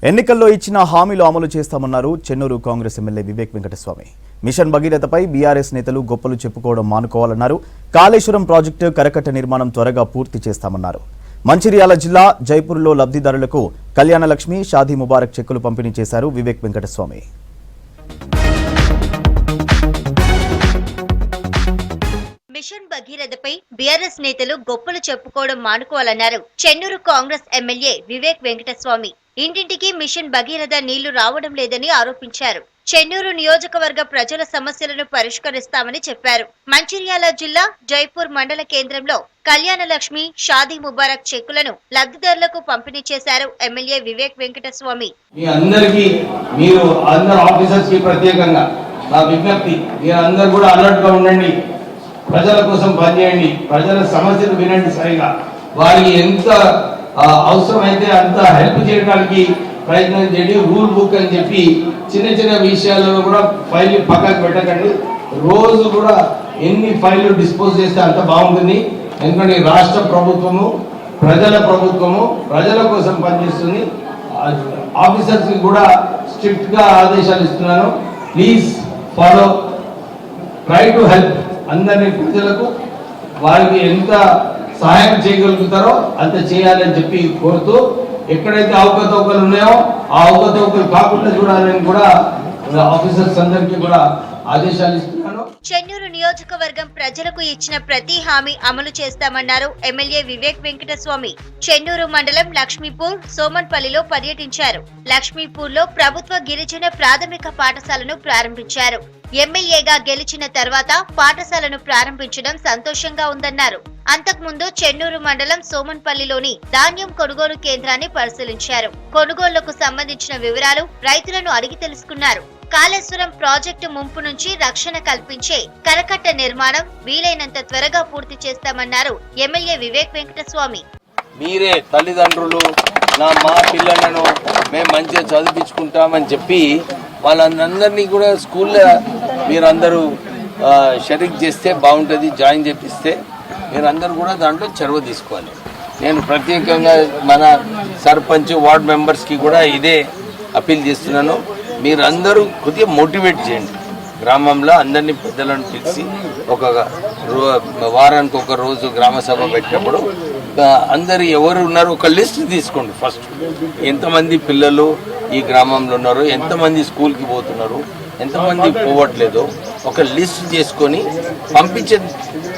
ఎన్నికల్లో ఇచ్చిన హామీలు అమలు చేస్తామన్నారు చెన్నూరు కాంగ్రెస్ ఎమ్మెల్యే వివేక్ వెంకటస్వామి. మిషన్ భగీరథపై బీఆర్ఎస్ నేతలు గొప్పలు చెప్పుకోవడం మానుకోవాలన్నారు. కాళేశ్వరం ప్రాజెక్టు కరకట్ట నిర్మాణం త్వరగా పూర్తి చేస్తామన్నారు. మంచిర్యాల జిల్లా జైపూర్లో లబ్ధిదారులకు కళ్యాణలక్ష్మి, షాదీ ముబారక్ చెక్కులు పంపిణీ చేశారు వివేక్ వెంకటస్వామి. మిషన్ భగీరథపై బీఆర్ఎస్ నేతలు గొప్పలు చెప్పుకోవడం మానుకోవాలన్నారు చెన్నూరు కాంగ్రెస్ ఎమ్మెల్యే వివేక్ వెంకటస్వామి. ఇంటింటికి మిషన్ భగీరథ నీళ్లు రావడం లేదని ఆరోపించారు. చెన్నూరు నియోజకవర్గ ప్రజల సమస్యలను పరిష్కరిస్తామని చెప్పారు. మంచిర్యాల జిల్లా జైపూర్ మండల కేంద్రంలో కళ్యాణలక్ష్మి, షాదీ ముబారక్ చెక్కులను లబ్ధిదారులకు పంపిణీ చేశారు ఎమ్మెల్యే వివేక్ వెంకటస్వామి. ప్రజల కోసం పనిచేయండి, ప్రజల సమస్యలు వినండి, సరిగా వారికి ఎంత అవసరమైతే అంత హెల్ప్ చేయడానికి ప్రయత్నం చేయండి. రూల్ బుక్ అని చెప్పి చిన్న చిన్న విషయాలలో కూడా ఫైల్ పక్కకు పెట్టకండి. రోజు కూడా ఎన్ని ఫైళ్ళు డిస్పోజ్ చేస్తే అంత బాగుంటుంది. ఎందుకంటే రాష్ట్ర ప్రభుత్వము ప్రజల కోసం పనిచేస్తుంది. ఆఫీసర్స్కి కూడా స్ట్రిక్ట్గా ఆదేశాలు ఇస్తున్నాను. Please follow, try to help అందరినీ, ప్రజలకు వారికి ఎంత సహాయం చేయగలుగుతారో అంత చేయాలని చెప్పి కోరుతూ, ఎక్కడైతే అవకతవకలు ఉన్నాయో ఆ అవకతవకలు కాకుండా చూడాలని కూడా ఆఫీసర్స్ అందరికీ కూడా ఆదేశాలు ఇస్తున్నాను. చెన్నూరు నియోజకవర్గం ప్రజలకు ఇచ్చిన ప్రతి హామీ అమలు చేస్తామన్నారు ఎమ్మెల్యే వివేక్ వెంకటస్వామి. చెన్నూరు మండలం లక్ష్మీపూర్, సోమన్పల్లిలో పర్యటించారు. లక్ష్మీపూర్ లో ప్రభుత్వ గిరిజన ప్రాథమిక పాఠశాలను ప్రారంభించారు. ఎమ్మెల్యేగా గెలిచిన తర్వాత పాఠశాలను ప్రారంభించడం సంతోషంగా ఉందన్నారు. అంతకుముందు చెన్నూరు మండలం సోమన్పల్లిలోని ధాన్యం కొనుగోలు కేంద్రాన్ని పరిశీలించారు. కొనుగోళ్లకు సంబంధించిన వివరాలు రైతులను అడిగి తెలుసుకున్నారు. కాళేశ్వరం ప్రాజెక్టు ముంపు నుంచి రక్షణ కల్పించే కరకట్ట నిర్మాణం వీలైనంత త్వరగా పూర్తి చేస్తామన్నారు ఎమ్మెల్యే వివేక్ వెంకటస్వామి. మీరే తల్లిదండ్రులు మా పిల్లలను మేము మంచిగా చదివించుకుంటామని చెప్పి వాళ్ళందరినీ కూడా స్కూల్లో మీరందరూ షరీక్ చేస్తే బాగుంటుంది. జాయిన్ చేపిస్తే మీరందరూ కూడా దాంట్లో చొరవ తీసుకోవాలి. నేను ప్రత్యేకంగా మన సర్పంచ్, వార్డ్ మెంబర్స్కి కూడా ఇదే అప్పీల్ చేస్తున్నాను. మీరందరూ కొద్దిగా మోటివేట్ చేయండి. గ్రామంలో అందరినీ పెద్దలను పిలిచి ఒక వారానికి ఒక రోజు గ్రామ సభ పెట్టినప్పుడు అందరు ఎవరు ఉన్నారో ఒక లిస్ట్ తీసుకోండి. ఫస్ట్ ఎంతమంది పిల్లలు ఈ గ్రామంలో ఉన్నారు, ఎంతమంది స్కూల్కి పోతున్నారు, ఎంతమంది పోవట్లేదో ఒక లిస్ట్ చేసుకొని పంపించే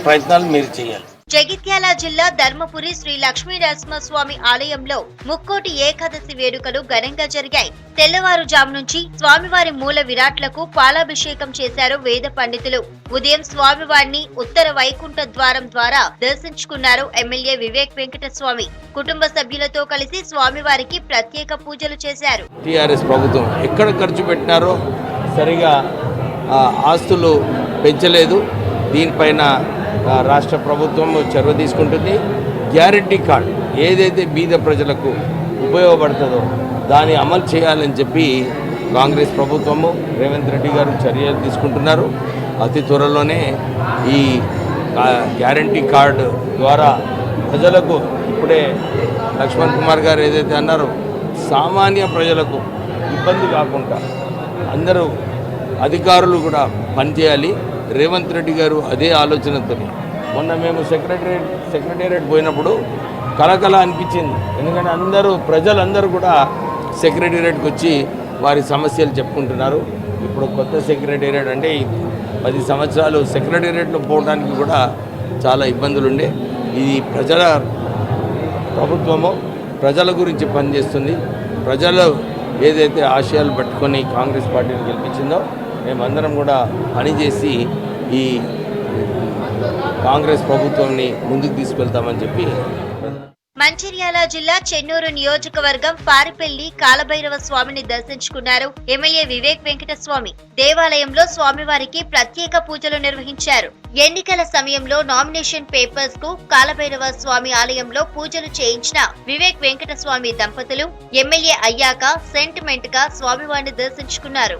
ప్రయత్నాలు మీరు చేయాలి. జగిత్యాల జిల్లా ధర్మపురి శ్రీ లక్ష్మీ నరసింహస్వామి ఆలయంలో ముక్కోటి ఏకాదశి వేడుకలు ఘనంగా జరిగాయి. తెల్లవారుజాము నుంచి స్వామివారి మూల విరాట్లకు పాలాభిషేకం చేశారు వేద పండితులు. ఉదయం స్వామివారిని ఉత్తర వైకుంఠ ద్వారం ద్వారా దర్శించుకున్నారు ఎమ్మెల్యే వివేక్ వెంకటస్వామి. కుటుంబ సభ్యులతో కలిసి స్వామివారికి ప్రత్యేక పూజలు చేశారు. టీఆర్ఎస్ ప్రభుత్వం ఎక్కడ ఖర్చు పెట్టినారో సరిగా ఆస్తులు పెంచలేదు. దీనిపైన రాష్ట్ర ప్రభుత్వం చొరవ తీసుకుంటుంది. గ్యారంటీ కార్డ్ ఏదైతే బీద ప్రజలకు ఉపయోగపడుతుందో దాన్ని అమలు చేయాలని చెప్పి కాంగ్రెస్ ప్రభుత్వము, రేవంత్ రెడ్డి గారు చర్యలు తీసుకుంటున్నారు. అతి త్వరలోనే ఈ గ్యారంటీ కార్డు ద్వారా ప్రజలకు, ఇప్పుడే లక్ష్మణ్ కుమార్ గారు ఏదైతే అన్నారో, సామాన్య ప్రజలకు ఇబ్బంది కాకుండా అందరూ అధికారులు కూడా పనిచేయాలి. రేవంత్ రెడ్డి గారు అదే ఆలోచనతో మొన్న మేము సెక్రటేరియట్ పోయినప్పుడు కలకల అనిపించింది. ఎందుకంటే ప్రజలందరూ కూడా సెక్రటేరియట్కి వచ్చి వారి సమస్యలు చెప్పుకుంటున్నారు. ఇప్పుడు కొత్త సెక్రటేరియట్ అంటే 10 సంవత్సరాలు సెక్రటేరియట్లో పోవడానికి కూడా చాలా ఇబ్బందులు ఉండే. ఇది ప్రజల ప్రభుత్వము ప్రజల గురించి పనిచేస్తుంది. ప్రజలు ఏదైతే ఆశయాలు పట్టుకొని కాంగ్రెస్ పార్టీని గెలిపించిందో మేమందరం కూడా పనిచేసి ఈ కాంగ్రెస్ ప్రభుత్వాన్ని ముందుకు తీసుకెళ్తామని చెప్పి. మంచిర్యాల జిల్లా చెన్నూరు నియోజకవర్గం పారిపెల్లి కాలభైరవ స్వామిని దర్శించుకున్నారు ఎమ్మెల్యే వివేక్ వెంకటస్వామి. దేవాలయంలో స్వామివారికి ప్రత్యేక పూజలు నిర్వహించారు. ఎన్నికల సమయంలో నామినేషన్ పేపర్స్ కు కాలభైరవ స్వామి ఆలయంలో పూజలు చేయించిన వివేక్ వెంకటస్వామి దంపతులు ఎమ్మెల్యే అయ్యాక సెంటిమెంట్ గా స్వామివారిని దర్శించుకున్నారు.